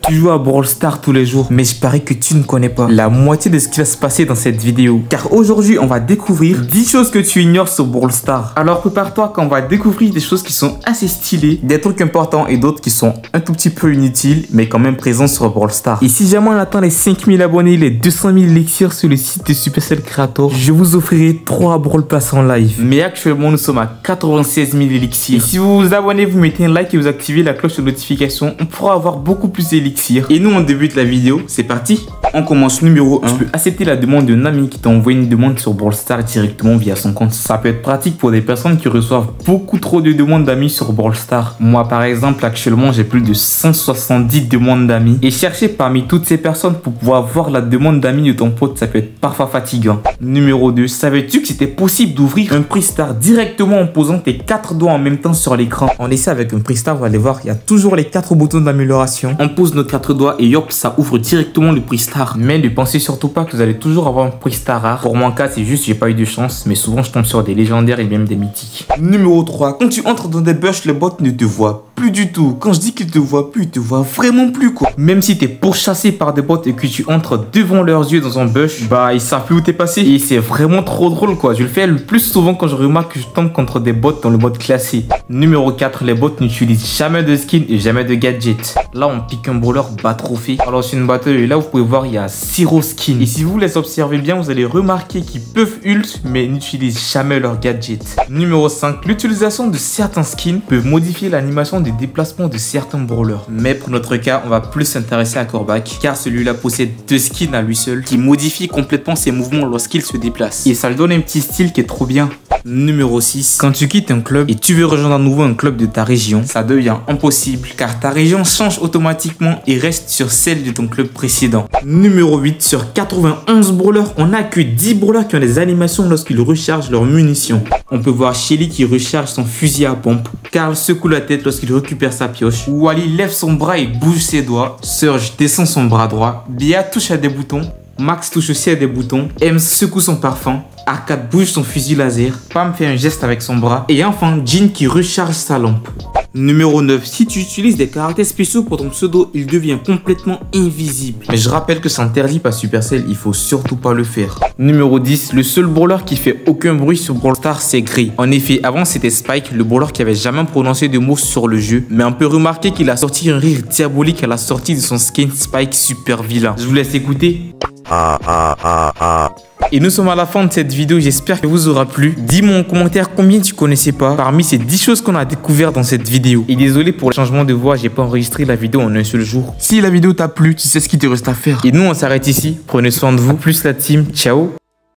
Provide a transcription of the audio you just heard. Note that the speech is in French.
Tu joues à Brawl Stars tous les jours, mais je parie que tu ne connais pas la moitié de ce qui va se passer dans cette vidéo. Car aujourd'hui, on va découvrir 10 choses que tu ignores sur Brawl Stars. Alors prépare-toi qu'on va découvrir des choses qui sont assez stylées, des trucs importants et d'autres qui sont un tout petit peu inutiles, mais quand même présents sur Brawl Stars. Et si jamais on atteint les 5000 abonnés, les 200 000 élixirs sur le site de Supercell Creator, je vous offrirai 3 Brawl Pass en live. Mais actuellement, nous sommes à 96 000 élixirs. Et si vous vous abonnez, vous mettez un like et vous activez la cloche de notification, on pourra avoir beaucoup plus d'élixirs. Et nous on débute la vidéo, c'est parti. On commence numéro 1. Tu peux accepter la demande d'un ami qui t'a envoyé une demande sur Brawl Stars directement via son compte. Ça peut être pratique pour des personnes qui reçoivent beaucoup trop de demandes d'amis sur Brawl Stars. Moi par exemple actuellement j'ai plus de 170 demandes d'amis. Et chercher parmi toutes ces personnes pour pouvoir voir la demande d'amis de ton pote, ça peut être parfois fatigant. Numéro 2. Savais-tu que c'était possible d'ouvrir un Pristar directement en posant tes 4 doigts en même temps sur l'écran? On essaie avec un Pristar, vous allez voir, il y a toujours les 4 boutons d'amélioration. On pose nos 4 doigts et hop, ça ouvre directement le Pristar. Mais ne pensez surtout pas que vous allez toujours avoir un Pristar rare. Pour mon cas, c'est juste j'ai pas eu de chance, mais souvent je tombe sur des légendaires et même des mythiques. Numéro 3. Quand tu entres dans des bush, le bot ne te voit plus du tout. Quand je dis qu'il te voit plus, il te voit vraiment plus quoi. Même si t'es pourchassé par des bots et que tu entres devant leurs yeux dans un bush, bah ils savent plus où t'es passé. Et c'est vraiment trop drôle quoi. Je le fais le plus souvent quand je remarque que je tombe contre des bots dans le mode classé. Numéro 4. Les bots n'utilisent jamais de skin et jamais de gadget. Là on pique un brawler bas trophée. Alors c'est une battle et là vous pouvez voir il y a 0 skins. Et si vous les observez bien, vous allez remarquer qu'ils peuvent ult mais n'utilisent jamais leur gadget. Numéro 5. L'utilisation de certains skins peut modifier l'animation des déplacements de certains brawlers. Mais pour notre cas, on va plus s'intéresser à Corbac car celui-là possède 2 skins à lui seul qui modifient complètement ses mouvements lorsqu'il se déplace. Et ça lui donne un petit style qui est trop bien. Numéro 6. Quand tu quittes un club et tu veux rejoindre à nouveau un club de ta région, ça devient impossible car ta région change automatiquement et reste sur celle de ton club précédent. Numéro 8. Sur 91 brawlers, on n'a que 10 brawlers qui ont des animations lorsqu'ils rechargent leurs munitions. On peut voir Shelly qui recharge son fusil à pompe, Karl secoue la tête lorsqu'il récupère sa pioche, Wally lève son bras et bouge ses doigts, Surge descend son bras droit, Bia touche à des boutons, Max touche aussi à des boutons, M secoue son parfum, Arcade bouge son fusil laser, Pam fait un geste avec son bras et enfin Jean qui recharge sa lampe. Numéro 9. Si tu utilises des caractères spéciaux pour ton pseudo, il devient complètement invisible. Mais je rappelle que c'est interdit par Supercell, il faut surtout pas le faire. Numéro 10. Le seul brawler qui fait aucun bruit sur Brawl Stars, c'est Gray. En effet, avant c'était Spike, le brawler qui avait jamais prononcé de mots sur le jeu. Mais on peut remarquer qu'il a sorti un rire diabolique à la sortie de son skin Spike super vilain. Je vous laisse écouter. Et nous sommes à la fin de cette vidéo, j'espère que vous aura plu. Dis-moi en commentaire combien tu connaissais pas parmi ces 10 choses qu'on a découvert dans cette vidéo. Et désolé pour le changement de voix, j'ai pas enregistré la vidéo en un seul jour. Si la vidéo t'a plu, tu sais ce qu'il te reste à faire. Et nous on s'arrête ici, prenez soin de vous, plus la team, ciao.